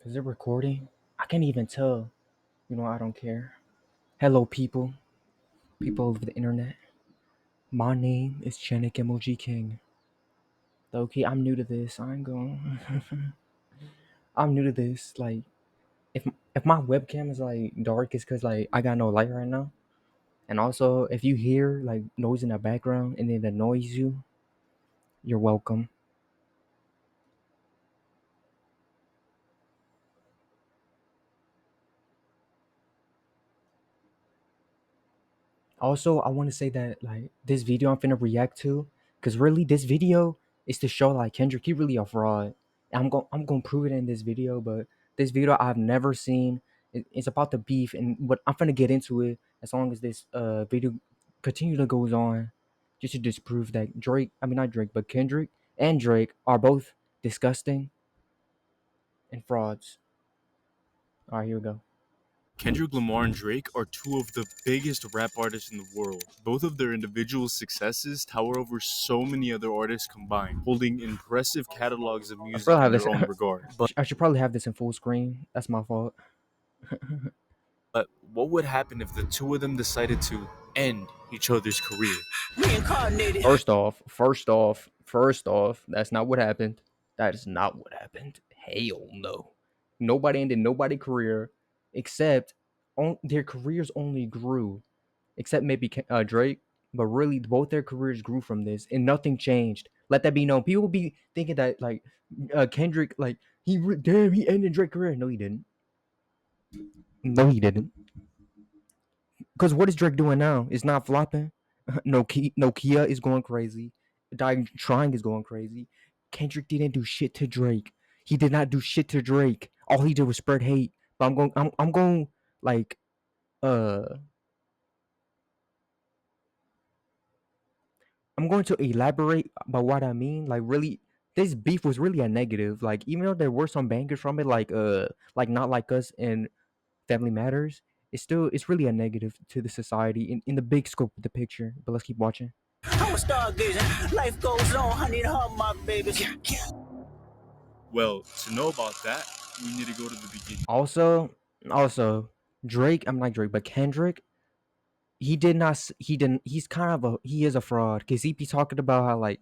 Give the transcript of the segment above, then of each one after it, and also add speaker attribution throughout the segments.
Speaker 1: Is it recording? I can't even tell. I don't care. Hello, people of the internet. My name is ChanicMLGking. Okay, I'm new to this. I ain't going. I'm new to this. Like, if my webcam is like dark, it's cause like I got no light right now. And also, if you hear like noise in the background and it annoys you, you're welcome. Also, I want to say that like this video I'm finna react to, cause really this video is to show like Kendrick he really a fraud. And I'm gonna prove it in this video, but this video I've never seen. It's about the beef, and what I'm finna get into it as long as this video continue to goes on, just to disprove that Drake, I mean not Drake, but Kendrick and Drake are both disgusting and frauds. All right, here we go.
Speaker 2: Kendrick Lamar and Drake are two of the biggest rap artists in the world. Both of their individual successes tower over so many other artists combined, holding impressive catalogs of
Speaker 1: I should
Speaker 2: music
Speaker 1: probably
Speaker 2: in
Speaker 1: have this.
Speaker 2: their own regard.
Speaker 1: I should probably have this in full screen. That's my fault.
Speaker 2: But what would happen if the two of them decided to end each other's career?
Speaker 3: Reincarnated.
Speaker 1: First off, that's not what happened. That is not what happened. Hell no. Nobody ended nobody career except their careers only grew, except maybe Drake. But really, both their careers grew from this, and nothing changed. Let that be known. People be thinking that like Kendrick, like damn, he ended Drake's career. No, he didn't. No, he didn't. Because what is Drake doing now? It's not flopping. Nokia is going crazy. Dying Trying is going crazy. Kendrick didn't do shit to Drake. He did not do shit to Drake. All he did was spread hate. But I'm going like uh I'm going to elaborate about what I mean. Like really, this beef was really a negative. Like even though there were some bangers from it, like Not Like Us and Family Matters, it's really a negative to the society in the big scope of the picture. But let's keep watching.
Speaker 3: I'm a stargazing. Life goes on. I need her, my babies.
Speaker 2: Well, to know about that, we need to go to the beginning.
Speaker 1: Also, Drake. I'm not Drake, but Kendrick. He did not. He didn't. He's kind of a. He is a fraud because he be talking about how like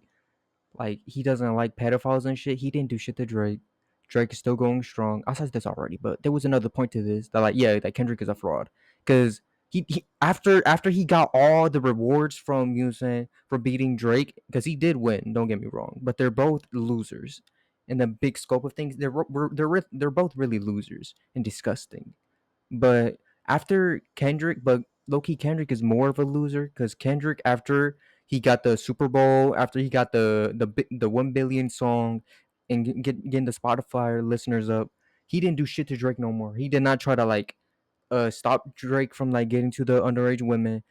Speaker 1: he doesn't like pedophiles and shit. He didn't do shit to Drake. Drake is still going strong. I said this already, but there was another point to this that like yeah, that Kendrick is a fraud because he after he got all the rewards from from beating Drake because he did win. Don't get me wrong, but they're both losers in the big scope of things. They're both really losers and disgusting. But after Kendrick, but Loki Kendrick is more of a loser because Kendrick after he got the Super Bowl, after he got the 1 billion song, and getting the Spotify listeners up, he didn't do shit to Drake no more. He did not try to like stop Drake from like getting to the underage women.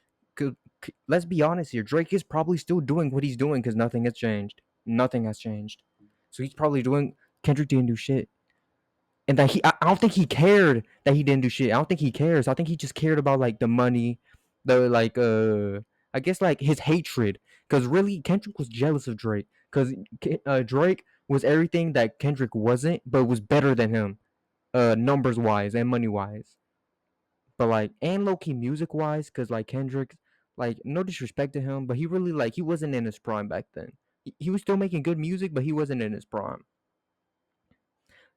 Speaker 1: Let's be honest here, Drake is probably still doing what he's doing because nothing has changed. Nothing has changed. So he's probably doing. Kendrick didn't do shit and that I don't think he cared that he didn't do shit. I don't think he cares. I think he just cared about like the money, the like I guess like his hatred. Because really, Kendrick was jealous of Drake. Because Drake was everything that Kendrick wasn't, but was better than him, numbers wise and money wise. But like and low key music wise, because like Kendrick, like no disrespect to him, but he really like he wasn't in his prime back then. He was still making good music, but he wasn't in his prime.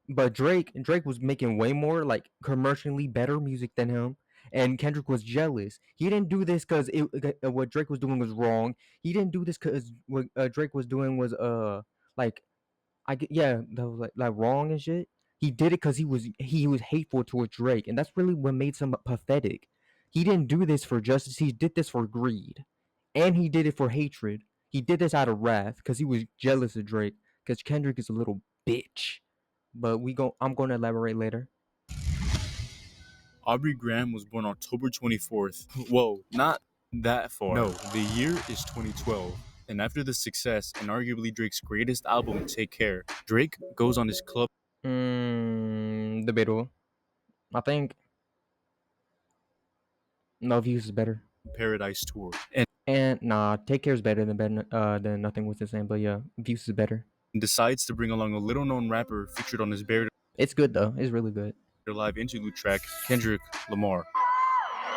Speaker 1: But Drake was making way more like commercially better music than him, and Kendrick was jealous. He didn't do this because what Drake was doing was wrong. He didn't do this because what Drake was doing was like yeah, that was like wrong and shit. He did it because he was hateful towards Drake, and that's really what made him pathetic. He didn't do this for justice. He did this for greed, and he did it for hatred. He did this out of wrath because he was jealous of Drake. Because Kendrick is a little bitch. But I'm gonna elaborate later.
Speaker 2: Aubrey Graham was born October 24th. Whoa, not that far. No, the year is 2012. And after the success and arguably Drake's greatest album, Take Care, Drake goes on his club
Speaker 1: Debatable. I think No Views is better.
Speaker 2: Paradise tour
Speaker 1: And nah, Take Care is better than Nothing Was the Same. But yeah, Views is better.
Speaker 2: and decides to bring along a little known rapper featured on his
Speaker 1: It's good though. It's really good.
Speaker 2: their live interlude track, Kendrick Lamar.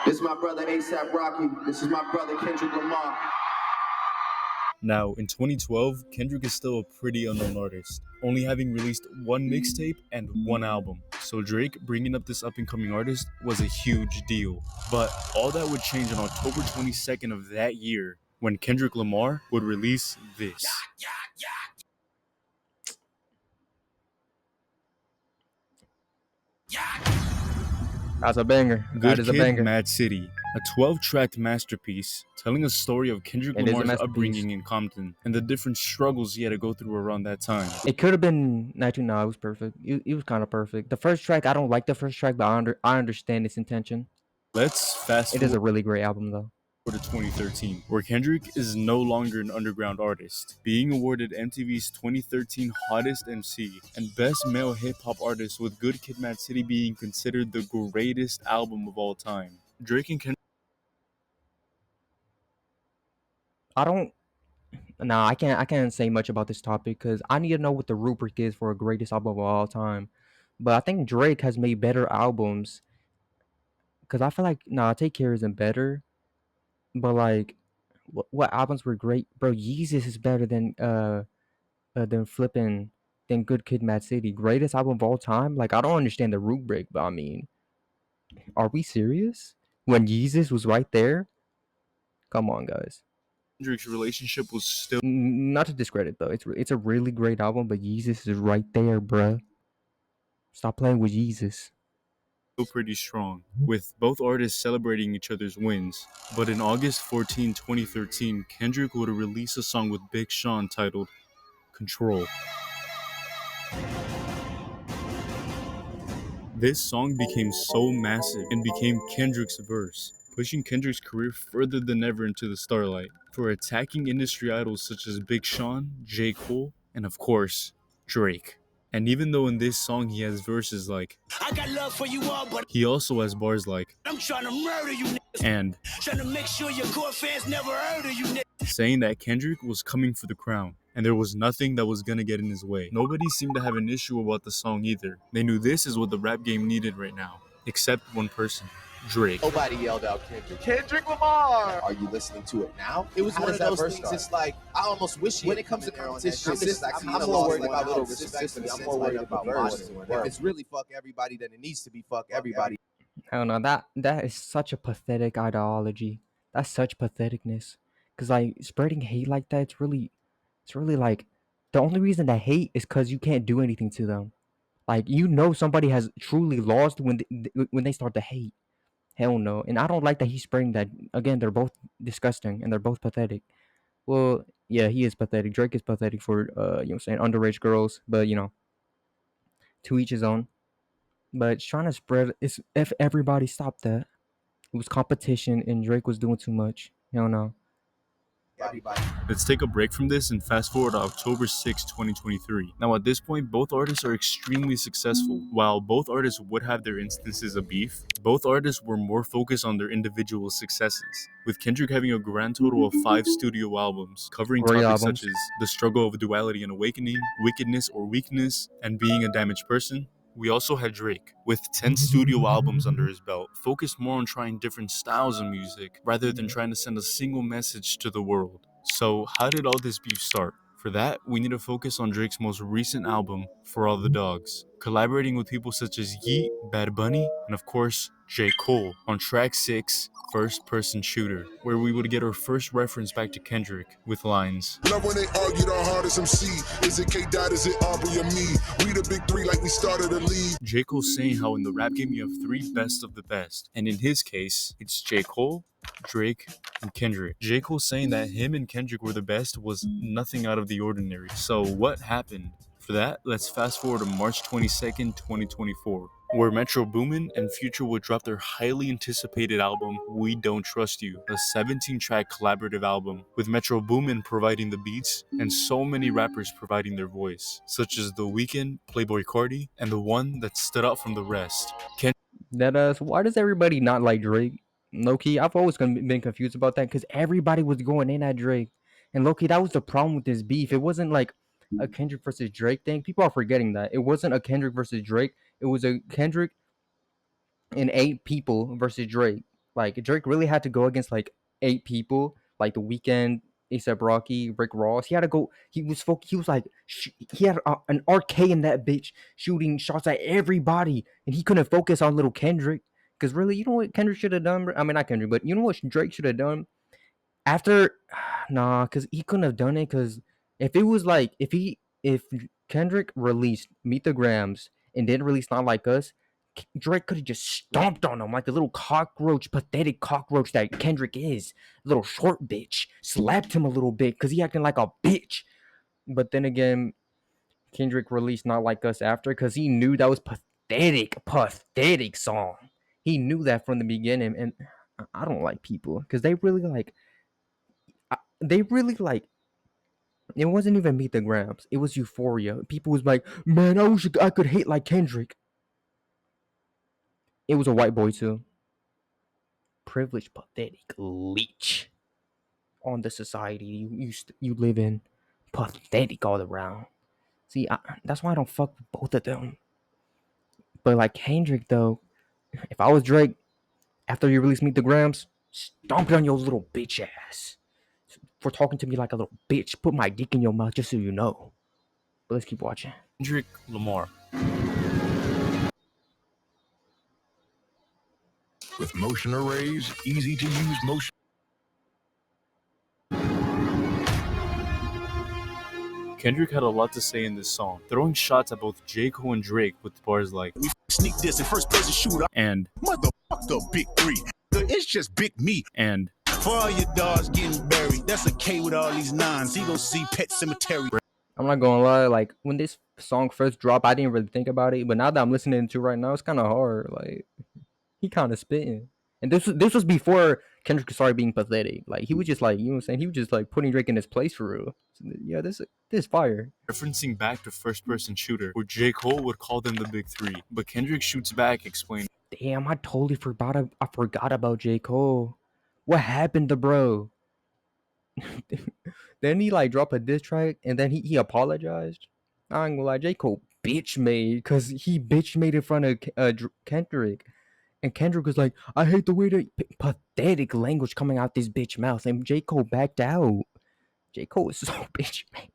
Speaker 4: This is my brother ASAP Rocky. This is my brother Kendrick Lamar.
Speaker 2: Now, in 2012, Kendrick is still a pretty unknown artist, only having released one mixtape and one album. So Drake bringing up this up-and-coming artist was a huge deal. But all that would change on October 22nd of that year when Kendrick Lamar would release this.
Speaker 1: That's a banger. That
Speaker 2: Good
Speaker 1: is a
Speaker 2: Kid,
Speaker 1: banger.
Speaker 2: Mad City, a 12-track masterpiece telling a story of Kendrick
Speaker 1: It is a
Speaker 2: Lamar's
Speaker 1: masterpiece.
Speaker 2: upbringing in Compton and the different struggles he had to go through around that time.
Speaker 1: It could have been 19. It was perfect. It was kind of perfect. The first track, I don't like the first track, but I understand its intention.
Speaker 2: Let's fast
Speaker 1: It is
Speaker 2: forward
Speaker 1: a really great album though.
Speaker 2: to 2013, where Kendrick is no longer an underground artist, being awarded MTV's 2013 Hottest MC and Best Male Hip Hop Artist, with Good Kid, Mad City being considered the greatest album of all time. Drake and Kendrick
Speaker 1: I can't say much about this topic because I need to know what the rubric is for a greatest album of all time. But I think Drake has made better albums because I feel like Take Care isn't better, but like what albums were great, bro? Yeezus is better than flipping than Good Kid, Mad City. Greatest album of all time? Like I don't understand the rubric, but I mean, are we serious? When Yeezus was right there? Come on, guys.
Speaker 2: Kendrick's relationship was still
Speaker 1: Not to discredit though, it's a really great album, but Yeezus is right there, bruh. Stop playing with Yeezus.
Speaker 2: pretty strong, with both artists celebrating each other's wins. But in August 14, 2013, Kendrick would release a song with Big Sean titled Control. This song became so massive and became Kendrick's verse, pushing Kendrick's career further than ever into the starlight for attacking industry idols such as Big Sean, J. Cole, and of course, Drake. And even though in this song he has verses like,
Speaker 3: I got love for you all, but
Speaker 2: he also has bars like,
Speaker 3: I'm trying to murder you niggas.
Speaker 2: and
Speaker 3: Trying to make sure your core fans never heard of you niggas.
Speaker 2: saying that Kendrick was coming for the crown, and there was nothing that was gonna get in his way. Nobody seemed to have an issue about the song either. They knew this is what the rap game needed right now, except one person, Drake.
Speaker 5: Nobody yelled out Kendrick. Kendrick Lamar! Are you listening to it now? It was one of those things, it's like, I almost wish when it comes to competition, I'm more worried about little respect for me. I'm more worried about verse. If it's really fuck everybody, then it needs to be fuck everybody.
Speaker 1: I don't know. That is such a pathetic ideology. That's such patheticness. Cause like spreading hate like that, it's really like the only reason to hate is cause you can't do anything to them. Like somebody has truly lost when they start to hate. Hell no. And I don't like that he's spreading that. Again, they're both disgusting and they're both pathetic. Well, yeah, he is pathetic. Drake is pathetic for saying underage girls, but to each his own. But it's trying to spread it's if everybody stopped that. It was competition and Drake was doing too much. You don't know.
Speaker 5: Everybody.
Speaker 2: Let's take a break from this and fast forward to October 6, 2023. Now, at this point, both artists are extremely successful. While both artists would have their instances of beef, both artists were more focused on their individual successes, with Kendrick having a grand total of 5 studio albums, covering
Speaker 1: Great
Speaker 2: topics
Speaker 1: albums.
Speaker 2: such as the struggle of duality and awakening, wickedness or weakness, and being a damaged person. We also had Drake, with 10 studio albums under his belt, focused more on trying different styles of music, rather than trying to send a single message to the world. So how did all this beef start? For that, we need to focus on Drake's most recent album, For All the Dogs, collaborating with people such as Yeat, Bad Bunny, and of course, J. Cole, on track 6, First Person Shooter, where we would get our first reference back to Kendrick with lines.
Speaker 6: Love when they argue the hardest MC. Is it K Dot, is it Aubrey or me? We the big three like we started a league.
Speaker 2: J. Cole saying how in the rap game you have 3 best of the best, and in his case, it's J. Cole, Drake, and Kendrick. J. Cole saying that him and Kendrick were the best was nothing out of the ordinary. So what happened? For that, let's fast forward to March 22nd, 2024, where Metro Boomin and Future would drop their highly anticipated album, We Don't Trust You, a 17-track collaborative album, with Metro Boomin providing the beats and so many rappers providing their voice, such as The Weeknd, Playboi Carti, and the one that stood out from the rest,
Speaker 1: Why does everybody not like Drake? Low key, I've always been confused about that because everybody was going in at Drake. And low key, that was the problem with this beef. It wasn't like a Kendrick versus Drake thing. People are forgetting that it wasn't a Kendrick versus Drake. It was a Kendrick and 8 people versus Drake. Like Drake really had to go against like 8 people, like The Weeknd, ASAP Rocky, Rick Ross. He had to go. He was like he had an RK in that bitch shooting shots at everybody, and he couldn't focus on little Kendrick. Because really, you know what Kendrick should have done? I mean, not Kendrick, but you know what Drake should have done after. Nah, because he couldn't have done it. Because if it was like if Kendrick released Meet the Grams and didn't release Not Like Us, Drake could have just stomped on him like the little cockroach, pathetic cockroach that Kendrick is. Little short bitch. Slapped him a little bit because he acting like a bitch. But then again, Kendrick released Not Like Us after because he knew that was pathetic song. He knew that from the beginning. And I don't like people because they really like, it wasn't even Meet the Grams. It was Euphoria. People was like, man, I wish I could hate like Kendrick. It was a white boy too. Privileged, pathetic leech on the society you live in. Pathetic all around. See, that's why I don't fuck with both of them. But like Kendrick though, if I was Drake, after you release Meet the Grams, stomp it on your little bitch ass for talking to me like a little bitch. Put my dick in your mouth just so you know. But let's keep watching.
Speaker 2: Kendrick Lamar.
Speaker 6: With motion arrays, easy to use motion.
Speaker 2: Kendrick had a lot to say in this song, throwing shots at both J. Cole and Drake with bars like
Speaker 7: sneak this in first person shooter
Speaker 2: and
Speaker 7: motherfucker big 3. It's just big me.
Speaker 2: And
Speaker 7: For all your dogs getting buried, that's a K with all these nines. He gon' see Pet Cemetery.
Speaker 1: I'm not gonna lie, like when this song first dropped, I didn't really think about it, but now that I'm listening to it right now, it's kind of hard. Like he kind of spitting, and this was before Kendrick started being pathetic. Like he was just like, you know what I'm saying? He was just like putting Drake in his place for real. So, yeah, this is fire.
Speaker 2: referencing back to first person shooter, where J. Cole would call them the big 3, but Kendrick shoots back, explaining,
Speaker 1: Damn, I totally forgot about J. Cole. What happened to bro? Then he like drop a diss track and then he apologized. I ain't gonna lie, J. Cole bitch made because he bitch made in front of Kendrick. And Kendrick was like, I hate the way that pathetic language coming out this bitch mouth. And J. Cole backed out. J. Cole is so bitch made.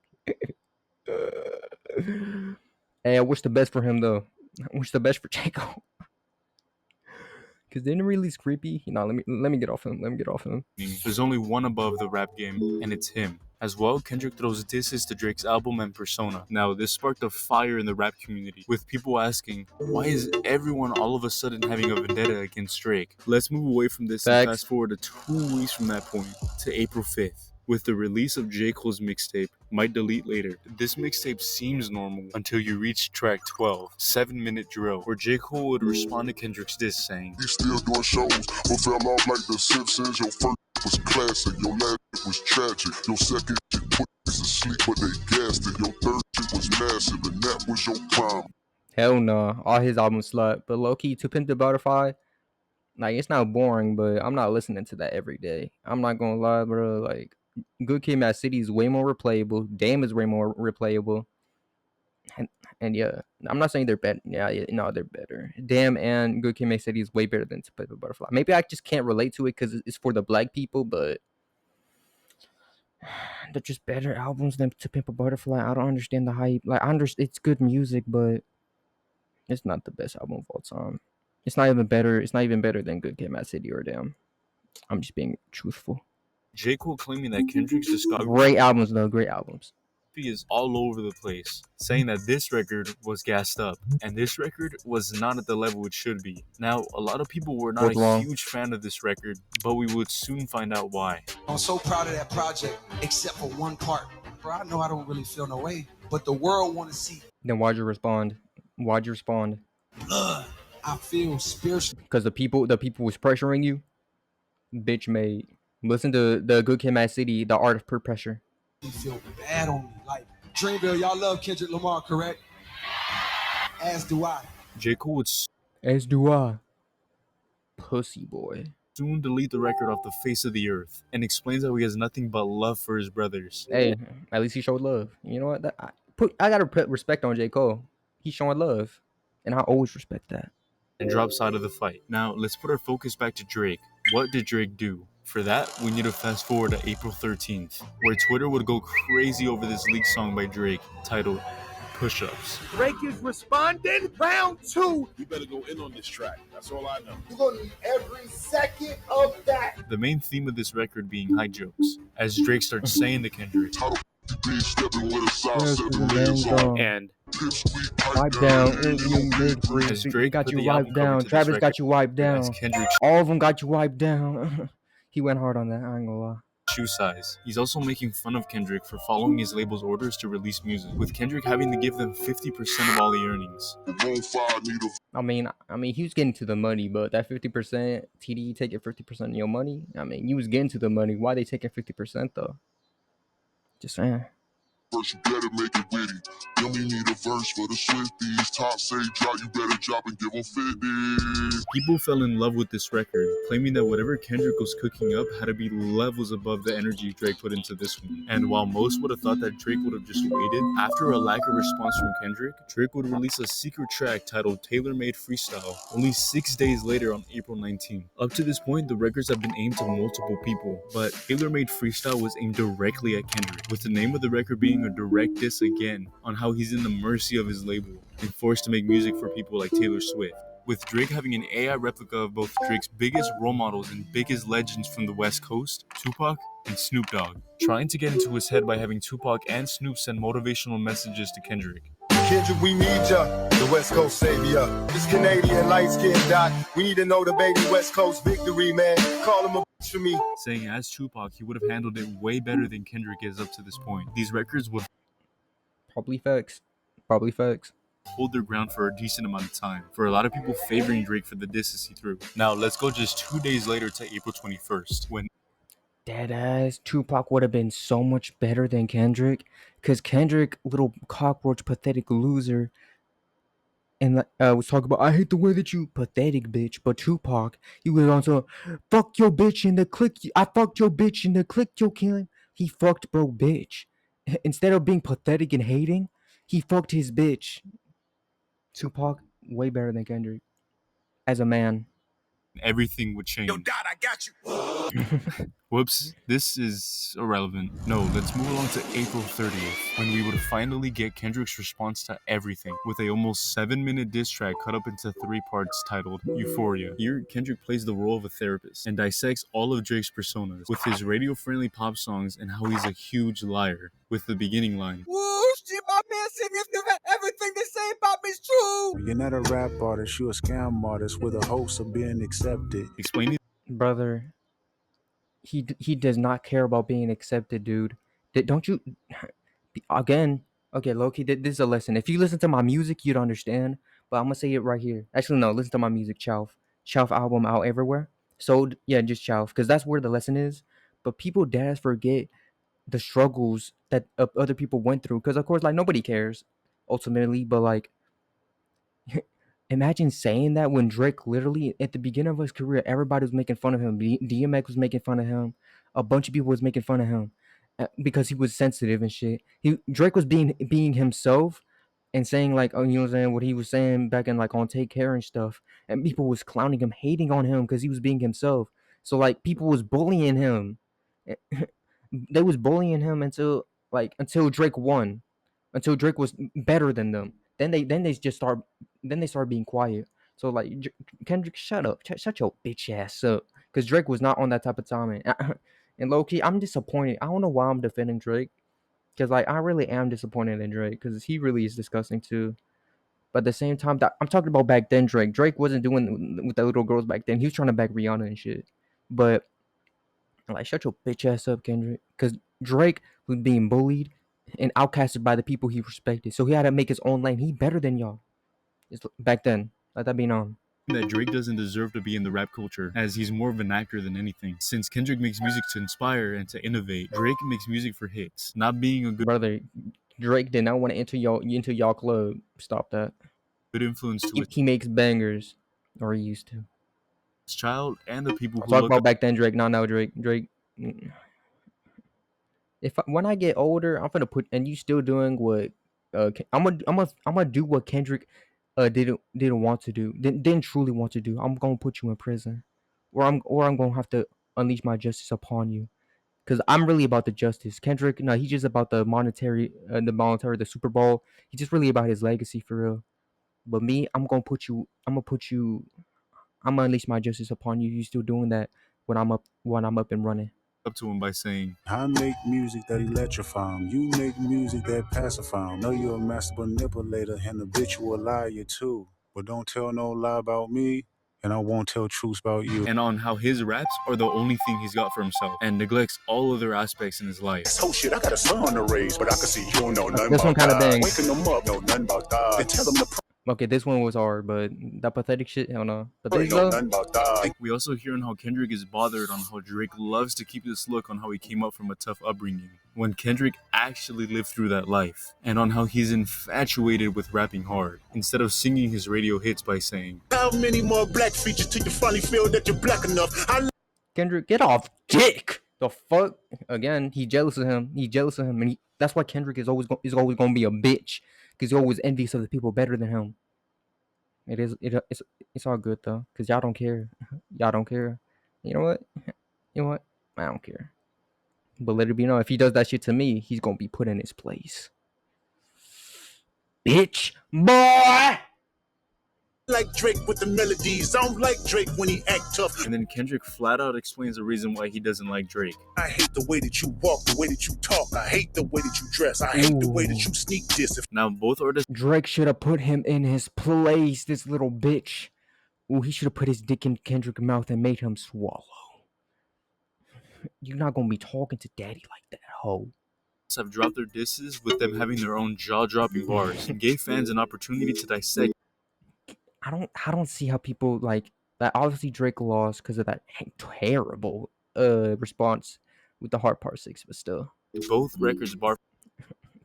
Speaker 1: Hey, I wish the best for him though. I wish the best for J. Cole. Cause didn't he release Creepy? Let me get off him.
Speaker 2: there's only one above the rap game, and it's him. As well, Kendrick throws disses to Drake's album and persona. Now, this sparked a fire in the rap community, with people asking, why is everyone all of a sudden having a vendetta against Drake? Let's move away from this and fast forward to 2 weeks from that point, to April 5th. With the release of J. Cole's mixtape, Might Delete Later, this mixtape seems normal until you reach track 12, 7-minute drill, where J. Cole would respond to Kendrick's diss saying,
Speaker 6: You still doing shows, but fell off like the Simpsons. Your first was classic, your last was tragic. Your second shit put is asleep, but they gassed it. Your third shit was massive, and that was your prime.
Speaker 1: Hell no, all his albums slut. But low key, To Pimp the Butterfly, like it's not boring, but I'm not listening to that every day. I'm not gonna lie, bro. Like Good Kid, Mad City is way more replayable. Damn is way more replayable. And yeah, I'm not saying they're better. Yeah, no, they're better. Damn and Good Kid, Mad City is way better than To Pimp a Butterfly. Maybe I just can't relate to it because it's for the black people, but they're just better albums than To Pimp a Butterfly. I don't understand the hype. Like, it's good music, but it's not the best album of all time. It's not even better. It's not even better than Good Kid, Mad City or Damn. I'm just being truthful.
Speaker 2: J. Cole claiming that Kendrick's discography
Speaker 1: Great albums, though. Great albums.
Speaker 2: is all over the place, saying that this record was gassed up, and this record was not at the level it should be. Now, a lot of people were not a huge fan of this record, but we would soon find out why.
Speaker 8: I'm so proud of that project, except for one part. Bro, I know I don't really feel no way, but the world want to see.
Speaker 1: Then why'd you respond?
Speaker 8: Blood. I feel spiritual.
Speaker 1: Because the people was pressuring you. Bitch made. Listen to the Good Kid, Mad City, The Art of Peer Pressure.
Speaker 8: You feel bad on me. Like, Dreamville, y'all love Kendrick Lamar, correct? As do I.
Speaker 2: J. Cole would
Speaker 1: As do I. Pussy boy.
Speaker 2: soon delete the record off the face of the earth, and explains how he has nothing but love for his brothers.
Speaker 1: Hey, at least he showed love. You know what? I gotta put respect on J. Cole. He's showing love, and I always respect that.
Speaker 2: And drops out of the fight. Now, let's put our focus back to Drake. What did Drake do? For that, we need to fast forward to April 13th, where Twitter would go crazy over this leaked song by Drake titled Push-Ups.
Speaker 5: Drake is responding. Round 2.
Speaker 6: You better go in on this track. That's all I know.
Speaker 5: You're gonna need every second of that.
Speaker 2: The main theme of this record being high jokes, as Drake starts saying to Kendrick, and
Speaker 1: Wipe down,
Speaker 2: as Drake
Speaker 1: got
Speaker 2: put
Speaker 1: you
Speaker 2: the
Speaker 1: wiped
Speaker 2: album cover
Speaker 1: down.
Speaker 2: to this
Speaker 1: Travis
Speaker 2: record,
Speaker 1: got you wiped
Speaker 2: as
Speaker 1: down.
Speaker 2: Kendrick
Speaker 1: All of them got you wiped down. He went hard on that. I ain't gonna lie.
Speaker 2: shoe size. He's also making fun of Kendrick for following his label's orders to release music, with Kendrick having to give them 50% of all the earnings.
Speaker 1: I mean, he was getting to the money, but that 50%, TDE taking 50% of your money. I mean, you was getting to the money. Why they taking 50% though? Just saying.
Speaker 6: First, you better make it witty. Then we need a verse for the Swifties. Top say drop, you better drop and give them 50.
Speaker 2: People fell in love with this record, claiming that whatever Kendrick was cooking up had to be levels above the energy Drake put into this one. And while most would have thought that Drake would have just waited, after a lack of response from Kendrick, Drake would release a secret track titled Tailor Made Freestyle only 6 days later on April 19th. Up to this point, the records have been aimed to multiple people, but Tailor Made Freestyle was aimed directly at Kendrick, with the name of the record being a direct diss again on how he's in the mercy of his label and forced to make music for people like Taylor Swift. With Drake having an AI replica of both Drake's biggest role models and biggest legends from the West Coast, Tupac and Snoop Dogg, trying to get into his head by having Tupac and Snoop send motivational messages to Kendrick.
Speaker 5: Kendrick, we need ya, the West Coast savior. This Canadian light-skinned doc. We need to know the baby West Coast victory, man. Call him a bitch for me.
Speaker 2: Saying as Tupac, he would have handled it way better than Kendrick is up to this point. These records would
Speaker 1: Probably facts. Probably facts.
Speaker 2: hold their ground for a decent amount of time, for a lot of people favoring Drake for the disses he threw. Now, let's go just 2 days later to April 21st, when
Speaker 1: Deadass, Tupac would have been so much better than Kendrick, because Kendrick, little cockroach, pathetic loser, and was talking about, I hate the way that you pathetic bitch. But Tupac, he was on so, fuck your bitch in the click. I fucked your bitch in the click. You kill him. He fucked bro bitch. Instead of being pathetic and hating, he fucked his bitch. Tupac, way better than Kendrick as a man.
Speaker 2: everything would change.
Speaker 5: Yo, Dot, I got you.
Speaker 2: Whoops, this is irrelevant. No, let's move along to April 30th, when we would finally get Kendrick's response to everything, with a almost 7-minute diss track cut up into 3 parts titled Euphoria. Here, Kendrick plays the role of a therapist and dissects all of Drake's personas, with his radio-friendly pop songs and how he's a huge liar, with the beginning line,
Speaker 5: Woo, shit, my man singing everything they say about me is true.
Speaker 7: You're not a rap artist, you're a scam artist with a hopes of being accepted.
Speaker 2: explaining
Speaker 1: Brother, he does not care about being accepted, dude. Don't you? Again, okay, Loki. This is a lesson. If you listen to my music, you'd understand. But I'm gonna say it right here. Actually, no. Listen to my music, Chalf album out everywhere. So yeah, just Chalf, because that's where the lesson is. But people dash forget the struggles that other people went through. Because of course, like nobody cares ultimately. But like, imagine saying that when Drake literally at the beginning of his career, everybody was making fun of him. DMX was making fun of him. A bunch of people was making fun of him because he was sensitive and shit. Drake was being himself and saying like, oh, you know what I'm saying, what he was saying back in like on Take Care and stuff. And people was clowning him, hating on him because he was being himself. So like people was bullying him. They was bullying him until Drake won, until Drake was better than them. Then they started being quiet. So like Kendrick, shut up, shut your bitch ass up, because Drake was not on that type of time. And low key, I'm disappointed. I don't know why I'm defending Drake, because like I really am disappointed in Drake, because he really is disgusting too. But at the same time, I'm talking about back then Drake. Drake wasn't doing with the little girls back then. He was trying to back Rihanna and shit. But like, shut your bitch ass up, Kendrick, because Drake was being bullied and outcasted by the people he respected. So he had to make his own lane. He better than y'all. Back then. Let that be known.
Speaker 2: that Drake doesn't deserve to be in the rap culture, as he's more of an actor than anything. Since Kendrick makes music to inspire and to innovate, Drake makes music for hits, not being a
Speaker 1: Brother, Drake did not want to enter y'all club. Stop that.
Speaker 2: good influence to
Speaker 1: He makes bangers, or he used to.
Speaker 2: his child and the people who
Speaker 1: Talk
Speaker 2: look
Speaker 1: about
Speaker 2: up.
Speaker 1: back then, Drake. Not now, Drake. When I get older, I'm gonna put, and you still doing what I'm gonna do what Kendrick didn't want to do, didn't truly want to do. I'm gonna put you in prison, or I'm gonna have to unleash my justice upon you. Cause I'm really about the justice. Kendrick, no, he's just about the Super Bowl. He's just really about his legacy for real. But me, I'm gonna unleash my justice upon you. You still doing that when I'm up and running.
Speaker 2: Up to him by saying,
Speaker 7: I make music that electrify 'em. You make music that pacify 'em. Know you're a master manipulator and a habitual liar too. But don't tell no lie about me, and I won't tell truths about you.
Speaker 2: and on how his raps are the only thing he's got for himself and neglects all other aspects in his life.
Speaker 7: Oh shit, I got a son to raise, but I can see you don't know nothing
Speaker 1: This one
Speaker 7: about
Speaker 1: kind of
Speaker 7: God.
Speaker 1: bangs.
Speaker 7: Waking them up, know nothing about God. Then tell them to
Speaker 1: Okay, this one was hard, but that pathetic shit, hell no. But
Speaker 7: pray,
Speaker 1: this
Speaker 7: know
Speaker 1: though,
Speaker 7: nothing about God.
Speaker 2: We also hear on how Kendrick is bothered on how Drake loves to keep this look on how he came up from a tough upbringing, when Kendrick actually lived through that life, and on how he's infatuated with rapping hard, instead of singing his radio hits by saying,
Speaker 7: How many more black features till you finally feel that you're black enough?
Speaker 1: Kendrick, get off dick. The fuck? Again, he jealous of him. He jealous of him, and that's why Kendrick is always gonna be a bitch, because he's always envious of the people better than him. It's all good though, cause y'all don't care. Y'all don't care. You know what? You know what? I don't care. But let it be known, if he does that shit to me, he's gonna be put in his place. Bitch, boy.
Speaker 7: Like Drake with the melodies. I don't like Drake when he act tough.
Speaker 2: and then Kendrick flat out explains the reason why he doesn't like Drake.
Speaker 7: I hate the way that you walk, the way that you talk. I hate the way that you dress. I hate the way that you sneak this.
Speaker 2: Now both artists
Speaker 1: Drake should have put him in his place, this little bitch. Ooh, he should have put his dick in Kendrick's mouth and made him swallow. You're not gonna be talking to daddy like that, ho.
Speaker 2: have dropped their disses with them having their own jaw-dropping bars and gave fans an opportunity to dissect
Speaker 1: I don't see how people like that. Obviously, Drake lost because of that terrible response with the hard part 6, but still,
Speaker 2: both records bar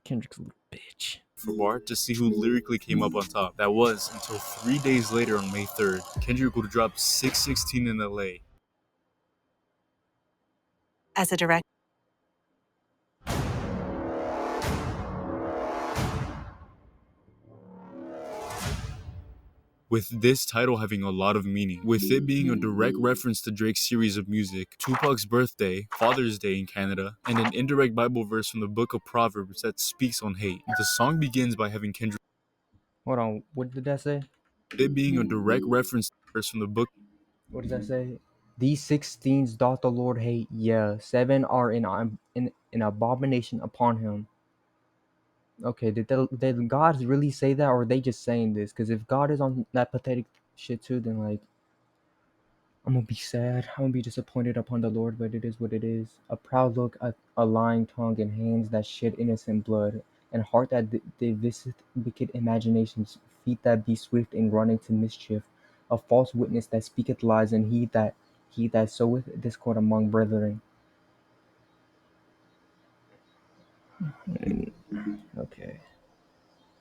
Speaker 1: Kendrick's a little bitch.
Speaker 2: for bar to see who lyrically came up on top. That was until 3 days later on May 3rd, Kendrick would drop 616 in LA.
Speaker 9: As a director.
Speaker 2: With this title having a lot of meaning, with it being a direct reference to Drake's series of music, Tupac's birthday, Father's Day in Canada, and an indirect Bible verse from the book of Proverbs that speaks on hate. The song begins by having Kendrick.
Speaker 1: Hold on, what did that say?
Speaker 2: It being a direct reference to the verse from the book.
Speaker 1: What does that say? These 16s doth the Lord hate. Yeah, 7 are in abomination upon him. Okay, did God really say that, or are they just saying this? Because if God is on that pathetic shit too, then like, I'm gonna be sad. I'm gonna be disappointed upon the Lord, but it is what it is. A proud look, a lying tongue, and hands that shed innocent blood, and heart that deviseth wicked imaginations, feet that be swift in running to mischief, a false witness that speaketh lies, and he that soweth discord among brethren. Okay.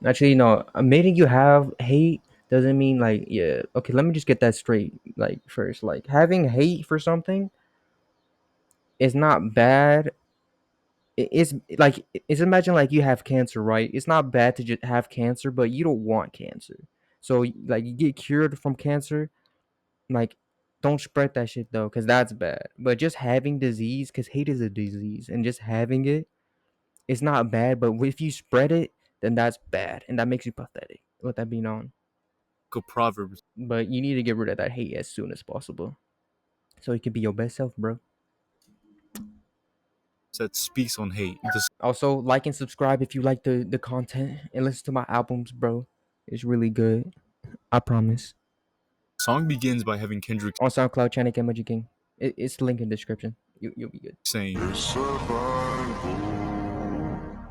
Speaker 1: Actually, no. Admitting you have hate doesn't mean like, yeah. Okay, let me just get that straight. Like first, like having hate for something is not bad. It's like, it's, imagine like you have cancer, right? It's not bad to just have cancer, but you don't want cancer. So like you get cured from cancer, like don't spread that shit though, because that's bad. But just having disease, because hate is a disease, and just having it, it's not bad. But if you spread it, then that's bad, and that makes you pathetic. Let that be known.
Speaker 2: Of Proverbs.
Speaker 1: But you need to get rid of that hate as soon as possible, so you can be your best self, bro.
Speaker 2: That speaks on hate.
Speaker 1: Also, like and subscribe if you like the content, and listen to my albums, bro. It's really good. I promise.
Speaker 2: Song begins by having Kendrick
Speaker 1: On SoundCloud, ChanicMLGking. It's the link in the description. You'll be good.
Speaker 2: saying,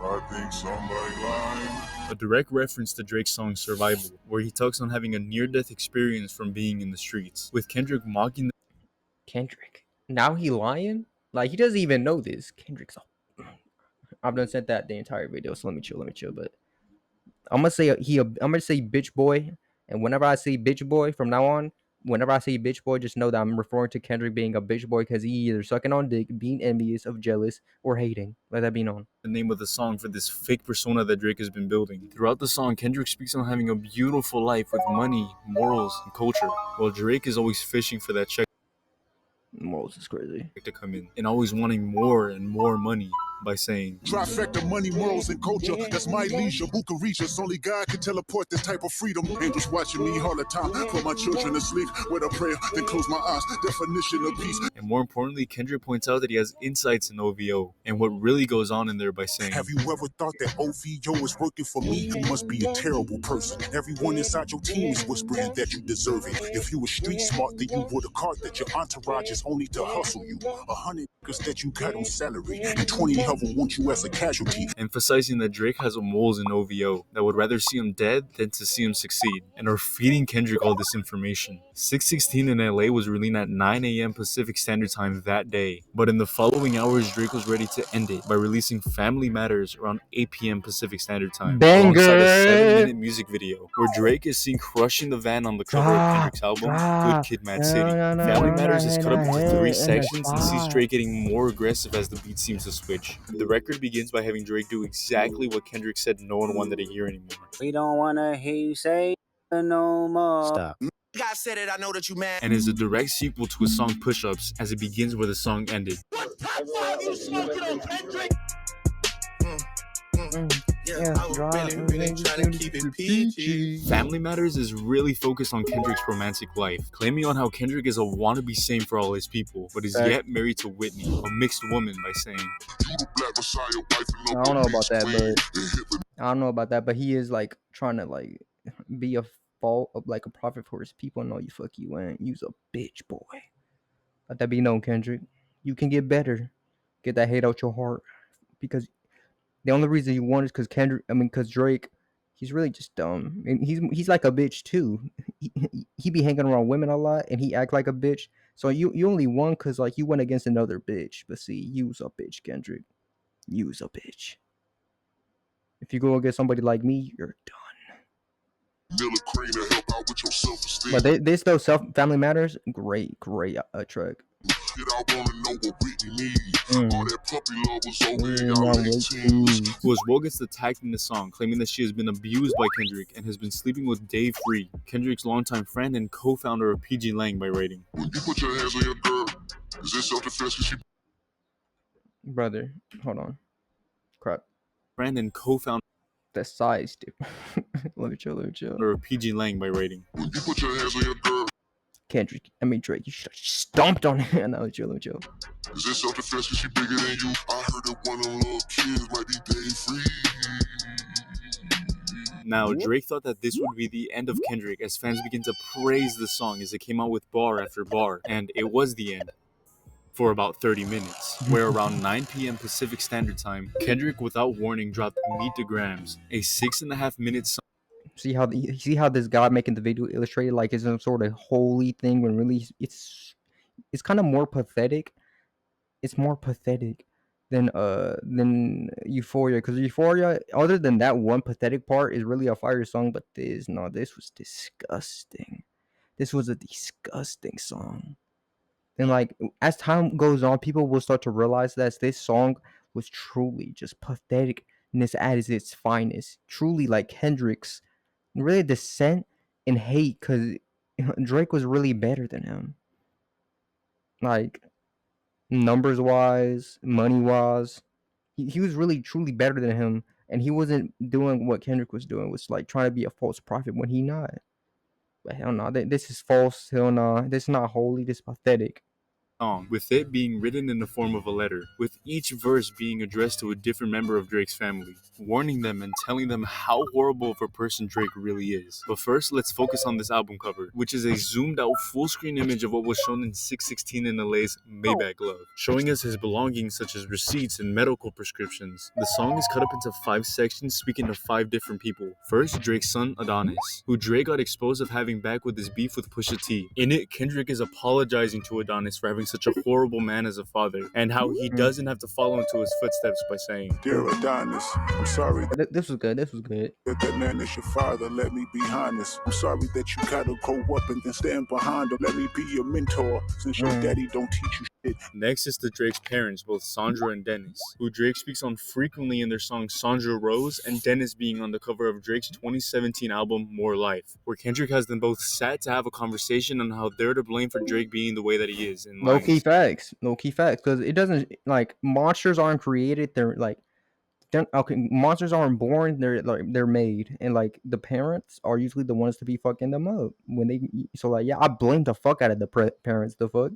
Speaker 6: I think somebody lying.
Speaker 2: a direct reference to Drake's song Survival, where he talks on having a near-death experience from being in the streets, with Kendrick mocking
Speaker 1: Kendrick. Now he lying? Like he doesn't even know this. Kendrick's. I've done said that the entire video, so let me chill. But I'm gonna say I'm gonna say bitch boy, and whenever I say bitch boy from now on, whenever I say bitch boy, just know that I'm referring to Kendrick being a bitch boy because he either sucking on dick, being envious of jealous, or hating. Let that be known.
Speaker 2: The name of the song for this fake persona that Drake has been building. Throughout the song, Kendrick speaks on having a beautiful life with money, morals, and culture, while Drake is always fishing for that check
Speaker 1: Morals is crazy.
Speaker 2: to come in, and always wanting more and more money by saying,
Speaker 7: Trifecta, money, morals, and culture. That's my leisure. Who can reach us? Only God can teleport this type of freedom. Angels watching me all the time. Put my children to sleep with a prayer, then close my eyes. Definition of peace.
Speaker 2: And more importantly, Kendrick points out that he has insights in OVO and what really goes on in there by saying,
Speaker 7: have you ever thought that OVO is working for me? You must be a terrible person. Everyone inside your team is whispering that you deserve it. If you were street smart, then you would have caught that your entourage is only to hustle you. 100 niggas that you got on salary, and 20 of them want you as a casualty.
Speaker 2: emphasizing that Drake has moles in OVO that would rather see him dead than to see him succeed, and are feeding Kendrick all this information. 616 in LA was released at 9 a.m. Pacific Standard Time that day, but in the following hours, Drake was ready to end it by releasing Family Matters around 8 p.m. Pacific Standard Time, alongside a 7-minute music video where Drake is seen crushing the van on the cover of Kendrick's album, Good Kid, Mad City. Family Matters is cut up into 3 sections and sees Drake getting more aggressive as the beat seems to switch. The record begins by having Drake do exactly what Kendrick said no one wanted to hear anymore.
Speaker 3: We don't wanna hear you say no more.
Speaker 5: Stop. I said it, I know that you mad.
Speaker 2: And is a direct sequel to his song Push Ups, as it begins where the song ended.
Speaker 5: What type of you smoking on Kendrick? I was really trying to keep it PG.
Speaker 2: Family Matters is really focused on Kendrick's romantic life, claiming on how Kendrick is a wannabe saint for all his people, but is yet married to Whitney, a mixed woman, by saying,
Speaker 1: I don't know about that, but he is like trying to like be a fault of like a prophet for his people. No, you fuck you ain't. You's a bitch boy. Let that be known, Kendrick. You can get better. Get that hate out your heart, because the only reason you want is because Drake, he's really just dumb, and he's like a bitch too. He be hanging around women a lot, and he act like a bitch. So you only won because like you went against another bitch. But see, you's a bitch, Kendrick. You's a bitch. If you go against somebody like me, you're done. But this though, Family Matters, great track.
Speaker 2: who as well gets attacked in the song, claiming that she has been abused by Kendrick and has been sleeping with Dave Free, Kendrick's longtime friend and co-founder of PG Lang, by writing,
Speaker 6: When you put your hands on your girl, is this self-defense? Cause she
Speaker 1: Brother, hold on. Crap.
Speaker 2: friend and co-founder
Speaker 1: The size, dude. let me chill.
Speaker 2: of PG Lang, by writing,
Speaker 6: when you put your hands on your girl,
Speaker 1: Drake, you should have stomped on it. No, chill.
Speaker 6: is this self-defense? Cause she bigger than you. I heard that one of them little kids might be Dave Free.
Speaker 2: Now, Drake thought that this would be the end of Kendrick as fans began to praise the song as it came out with bar after bar, and it was the end for about 30 minutes, where around 9 p.m. Pacific Standard Time, Kendrick without warning dropped Meet the Grams, a 6.5-minute song.
Speaker 1: See how this guy making the video illustrated like it's some sort of holy thing, when really it's kind of more pathetic. It's more pathetic than Euphoria, because Euphoria, other than that one pathetic part, is really a fire song. But this was disgusting. This was a disgusting song. And like as time goes on, people will start to realize that this song was truly just patheticness at its finest. Truly like Kendrick's really dissent and hate, because Drake was really better than him. Like numbers wise, money wise, he was really truly better than him, and he wasn't doing what Kendrick was doing, was like trying to be a false prophet when he not. But hell no, this is false. Hell no, this is not holy. This is pathetic.
Speaker 2: Song, with it being written in the form of a letter, with each verse being addressed to a different member of Drake's family, warning them and telling them how horrible of a person Drake really is. But first, let's focus on this album cover, which is a zoomed out full screen image of what was shown in 616 in LA's Maybach glove, showing us his belongings such as receipts and medical prescriptions. The song is cut up into 5 sections speaking to 5 different people. First, Drake's son Adonis, who Drake got exposed of having back with his beef with Pusha T. In it, Kendrick is apologizing to Adonis for having having such a horrible man as a father, and how he doesn't have to follow into his footsteps by saying,
Speaker 7: Dear Adonis, I'm sorry
Speaker 1: This was good. This was good.
Speaker 7: that man is your father. Let me be honest. I'm sorry that you gotta grow up and then stand behind him. Let me be your mentor since your daddy don't teach you shit.
Speaker 2: Next is the Drake's parents, both Sandra and Dennis, who Drake speaks on frequently in their song Sandra Rose, and Dennis being on the cover of Drake's 2017 album More Life, where Kendrick has them both sat to have a conversation on how they're to blame for Drake being the way that he is. In
Speaker 1: Low key
Speaker 2: lines.
Speaker 1: facts. Low key facts. Because it doesn't, like, monsters aren't created. Okay, monsters aren't born. They're made, and like the parents are usually the ones to be fucking them up when they. So like, yeah, I blame the fuck out of the parents. The fuck,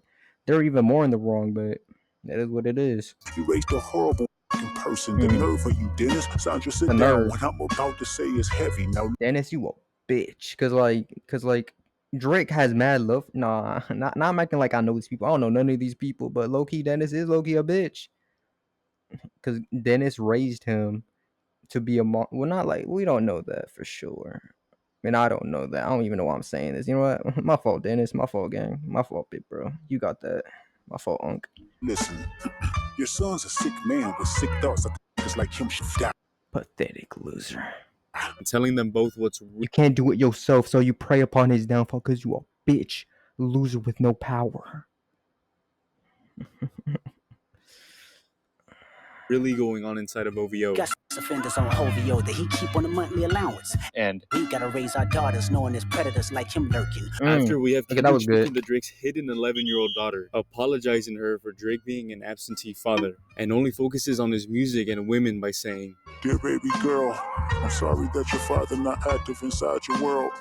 Speaker 1: they're even more in the wrong, but that is what it is.
Speaker 7: You raised a horrible person. The nerve of you, Dennis. Sandra, sit
Speaker 1: The
Speaker 7: down.
Speaker 1: nerve.
Speaker 7: What I'm about to say is heavy. Now,
Speaker 1: Dennis, you a bitch. Cause like Drake has mad love. Nah, not making like I know these people. I don't know none of these people, but low key Dennis is low key a bitch. Cause Dennis raised him to be a well, not like we don't know that for sure. I mean, I don't know that. I don't even know why I'm saying this. You know what? My fault, Dennis. My fault, gang. My fault, big bro. You got that. My fault, Unc.
Speaker 7: listen. Your son's a sick man with sick thoughts. Just like him should die.
Speaker 1: Pathetic loser.
Speaker 2: Telling them both what's
Speaker 1: You can't do it yourself, so you prey upon his downfall because you a bitch, loser with no power.
Speaker 2: really going on inside of OVO.
Speaker 3: Got offenders on OVO that he keep on a monthly allowance.
Speaker 2: And
Speaker 3: we gotta raise our daughters knowing there's predators like him lurking.
Speaker 2: After we have
Speaker 1: Kendrick
Speaker 2: speaking to Drake's hidden 11-year-old daughter, apologizing to her for Drake being an absentee father, and only focuses on his music and women by saying,
Speaker 7: Dear baby girl, I'm sorry that your father not active inside your world.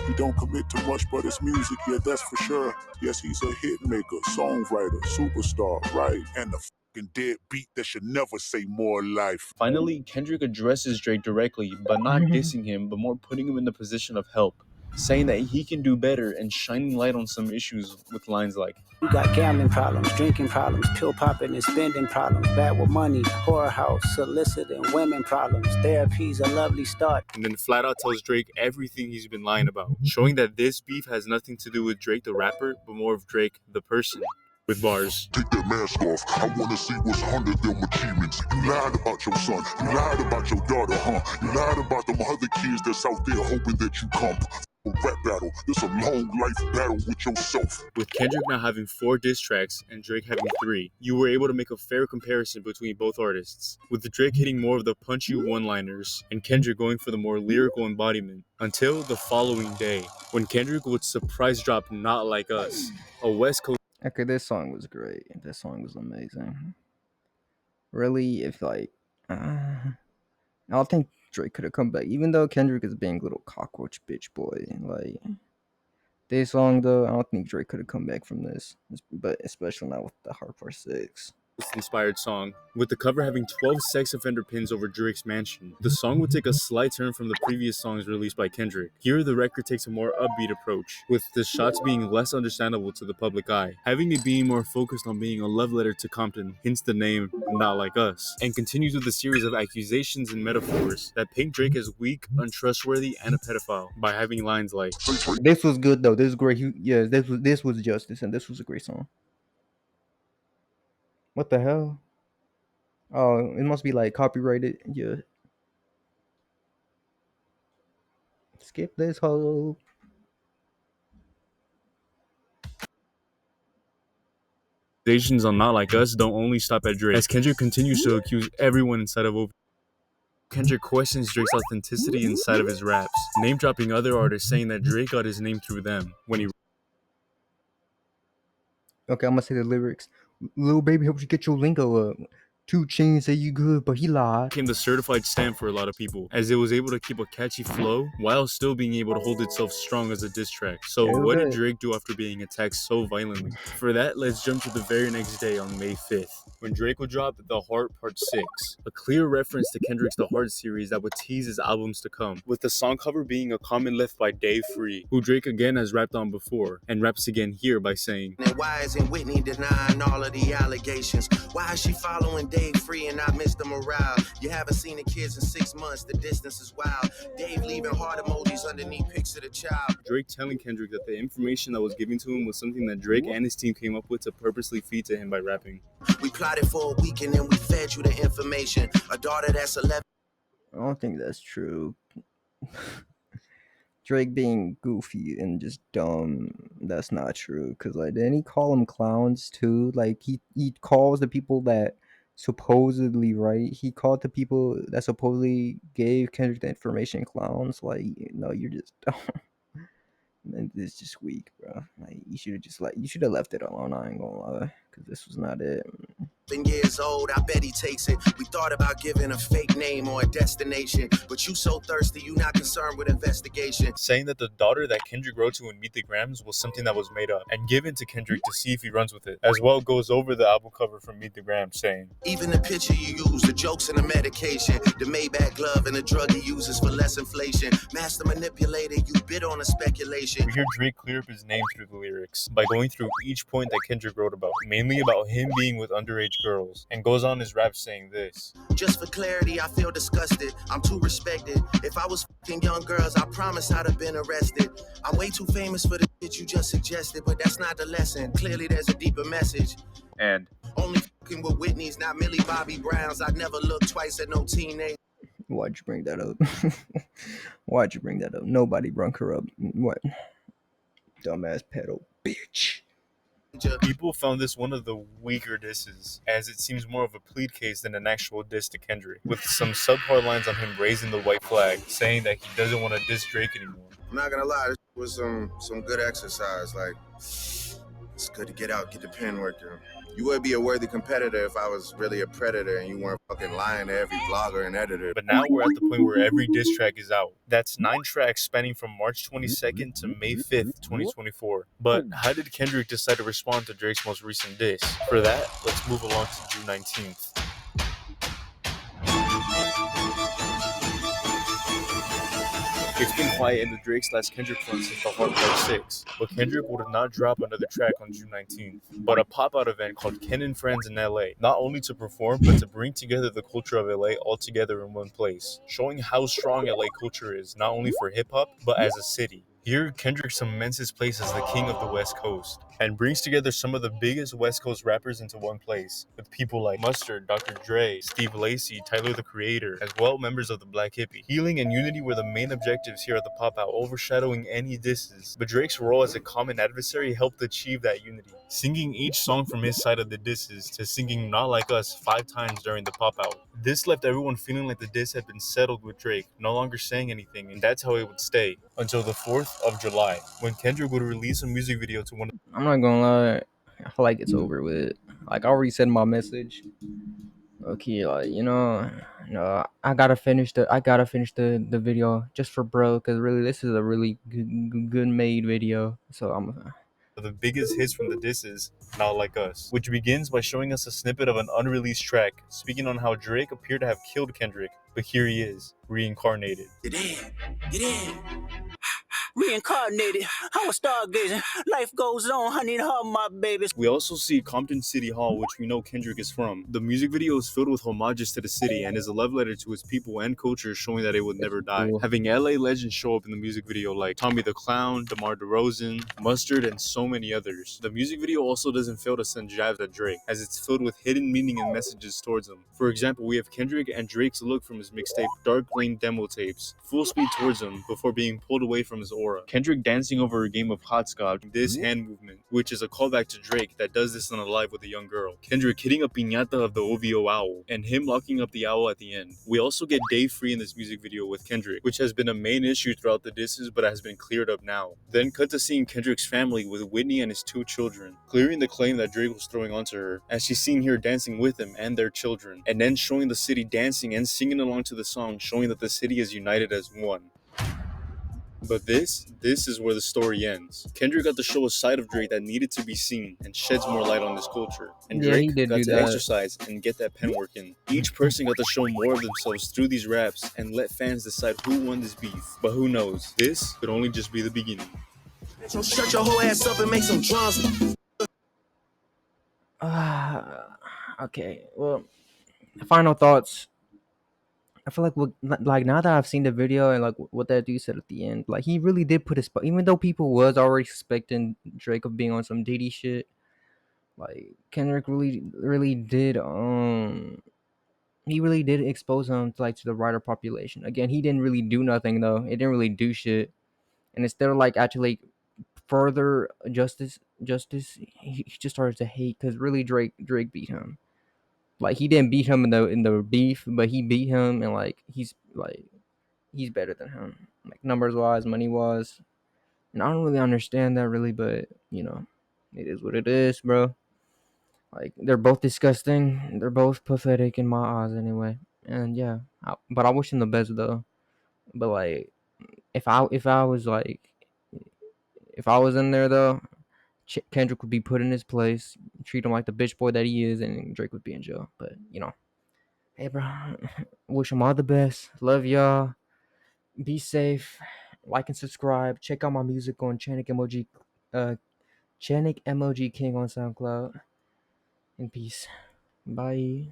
Speaker 7: He don't commit to much but his music, yeah, that's for sure. Yes, he's a hit maker, songwriter, superstar, right? And a fucking dead beat that should never say more life.
Speaker 2: Finally, Kendrick addresses Drake directly, but not dissing him, but more putting him in the position of help, saying that he can do better and shining light on some issues with lines like,
Speaker 3: You got gambling problems, drinking problems, pill popping and spending problems, bad with money, whorehouse, soliciting women problems, therapy's a lovely start.
Speaker 2: And then flat out tells Drake everything he's been lying about, showing that this beef has nothing to do with Drake the rapper, but more of Drake the person. With bars.
Speaker 6: Take that mask off. I wanna see what's under them achievements. You lied about your son. You lied about your daughter, huh? You lied about them other kids that's out there hoping that you come. A rap battle. It's a long life battle with yourself.
Speaker 2: With Kendrick now having 4 diss tracks and Drake having 3, you were able to make a fair comparison between both artists, with the Drake hitting more of the punchy one-liners and Kendrick going for the more lyrical embodiment, until the following day, when Kendrick would surprise drop Not Like Us, a West Coast.
Speaker 1: Okay, this song was great. This song was amazing. Really, if like, I don't think Drake could have come back, even though Kendrick is being a little cockroach bitch boy. Like, this song though, I don't think Drake could have come back from this, but especially not with the Hard Part 6.
Speaker 2: Inspired song, with the cover having 12 sex offender pins over Drake's mansion. The song would take a slight turn from the previous songs released by Kendrick. Here, the record takes a more upbeat approach, with the shots being less understandable to the public eye, having it being more focused on being a love letter to Compton, hence the name Not Like Us, and continues with a series of accusations and metaphors that paint Drake as weak, untrustworthy, and a pedophile, by having lines like,
Speaker 1: This was good though. This was great. This was justice, and this was a great song. What the hell? Oh, it must be like copyrighted. Yeah. Skip this whole.
Speaker 2: accusations on Not Like Us don't only stop at Drake, as Kendrick continues to accuse everyone inside of OVO. Kendrick questions Drake's authenticity inside of his raps, name-dropping other artists, saying that Drake got his name through them, when he...
Speaker 1: Okay, I'm gonna say the lyrics. Little baby helps you get your lingo up. 2 Chainz say you good, but he lied.
Speaker 2: Became the certified stamp for a lot of people, as it was able to keep a catchy flow while still being able to hold itself strong as a diss track. So what did Drake do after being attacked so violently? For that, let's jump to the very next day on May 5th, when Drake would drop The Heart Part 6, a clear reference to Kendrick's The Heart series that would tease his albums to come, with the song cover being a comment left by Dave Free, who Drake again has rapped on before, and raps again here by saying,
Speaker 5: And why isn't Whitney denying all of the allegations? Why is she following Dave free and I missed the morale. You haven't seen the kids in 6 months, the distance is wild. Dave leaving heart emojis underneath pics of the child.
Speaker 2: Drake telling Kendrick that the information that was given to him was something that Drake and his team came up with to purposely feed to him by rapping.
Speaker 5: We plotted for a week and then we fed you the information. A daughter that's 11.
Speaker 1: I don't think that's true. Drake being goofy and just dumb, that's not true. Cause like, didn't he call them clowns too? Like he calls the people that supposedly, right? He called the people that supposedly gave Kendrick the information clowns. Like, no, you're just dumb. It's just weak, bro. Like you should have left it alone. I ain't gonna lie, cause this was not it.
Speaker 5: Years old, I bet he takes it. We thought about giving a fake name or a destination, but you so thirsty, you not concerned with investigation.
Speaker 2: Saying that the daughter that Kendrick wrote to in Meet the Grams was something that was made up and given to Kendrick to see if he runs with it. As well goes over the album cover from Meet the Grams, saying,
Speaker 5: even the picture you use, the jokes and the medication, the Maybach glove and the drug he uses for less inflation. Master manipulator, you bid on a speculation.
Speaker 2: We hear Drake clear up his name through the lyrics by going through each point that Kendrick wrote about, mainly about him being with underage girls, and goes on his rap saying this.
Speaker 5: Just for clarity, I feel disgusted. I'm too respected. If I was fucking young girls, I promise I'd have been arrested. I'm way too famous for the shit you just suggested, but that's not the lesson. Clearly there's a deeper message.
Speaker 2: And
Speaker 5: only fucking with Whitney's, not Millie Bobby Browns. I'd never look twice at no teenage.
Speaker 1: Why'd you bring that up? Why'd you bring that up? Nobody brung her up. What? Dumbass pedo bitch.
Speaker 2: People found this one of the weaker disses, as it seems more of a plead case than an actual diss to Kendrick, with some subpar lines on him raising the white flag, saying that he doesn't want to diss Drake anymore.
Speaker 5: I'm not gonna lie, this was some good exercise. Like, it's good to get out, get the pen working. You would be a worthy competitor if I was really a predator and you weren't fucking lying to every blogger and editor.
Speaker 2: But now we're at the point where every diss track is out. That's 9 tracks spanning from March 22nd to May 5th, 2024. But how did Kendrick decide to respond to Drake's most recent diss? For that, let's move along to June 19th. It's been quiet in the Drake/Kendrick front since the Hard Part 6, but Kendrick would not drop another track on June 19th, but a pop-out event called Ken and Friends in LA, not only to perform, but to bring together the culture of LA all together in one place, showing how strong LA culture is, not only for hip-hop, but as a city. Here, Kendrick cements his place as the king of the West Coast, and brings together some of the biggest West Coast rappers into one place, with people like Mustard, Dr. Dre, Steve Lacy, Tyler the Creator, as well members of the Black Hippie. Healing and unity were the main objectives here at the pop-out, overshadowing any disses, but Drake's role as a common adversary helped achieve that unity, singing each song from his side of the disses to singing Not Like Us 5 times during the pop-out. This left everyone feeling like the diss had been settled with Drake, no longer saying anything, and that's how it would stay, until the 4th of July, when Kendrick would release a music video to one of...
Speaker 1: I'm not gonna lie, I feel like it's over with. Like, I already said my message. Okay, like, I gotta finish the video just for bro, because really this is a really good made video. So I'm
Speaker 2: the biggest hits from the disses, Not Like Us, which begins by showing us a snippet of an unreleased track, speaking on how Drake appeared to have killed Kendrick, but here he is, reincarnated.
Speaker 3: Get in. Reincarnated, I was stargazing. Life goes on, honey, all my babies.
Speaker 2: We also see Compton City Hall, which we know Kendrick is from. The music video is filled with homages to the city and is a love letter to its people and culture, showing that it would never die. Having LA legends show up in the music video like Tommy the Clown, DeMar DeRozan, Mustard, and so many others. The music video also doesn't fail to send jabs at Drake, as it's filled with hidden meaning and messages towards him. For example, we have Kendrick and Drake's look from his mixtape Dark Lane demo tapes, full speed towards him before being pulled away from his aura. Kendrick dancing over a game of hopscotch, this hand movement, which is a callback to Drake that does this on a live with a young girl. Kendrick hitting a piñata of the OVO owl, and him locking up the owl at the end. We also get Dave free in this music video with Kendrick, which has been a main issue throughout the disses but has been cleared up now. Then cut to seeing Kendrick's family with Whitney and his 2 children, clearing the claim that Drake was throwing onto her, as she's seen here dancing with him and their children, and then showing the city dancing and singing along to the song, showing that the city is united as one. But this is where the story ends. Kendrick got to show a side of Drake that needed to be seen and sheds more light on this culture. And Drake got to exercise and get that pen work in. Each person got to show more of themselves through these raps and let fans decide who won this beef. But who knows? This could only just be the beginning.
Speaker 5: So shut your whole ass up and make some drums.
Speaker 1: okay, well, Final thoughts. I feel like now that I've seen the video and like what that dude said at the end, like he really did put his even though people was already suspecting Drake of being on some Diddy shit. Like Kendrick really did he really did expose him to like to the wider population. Again, he didn't really do nothing though. It didn't really do shit. And instead of like actually further he just started to hate because really Drake beat him. Like he didn't beat him in the beef, but he beat him and he's better than him. Like numbers wise, money wise. And I don't really understand that really, but you know, it is what it is, bro. Like they're both disgusting. They're both pathetic in my eyes anyway. And yeah, but I wish him the best though. But like if I was like if I was in there though, Kendrick would be put in his place, treat him like the bitch boy that he is, and Drake would be in jail. But you know, hey, bro, wish him all the best. Love y'all. Be safe. Like and subscribe. Check out my music on uh, ChanicMLGking on SoundCloud. And peace. Bye.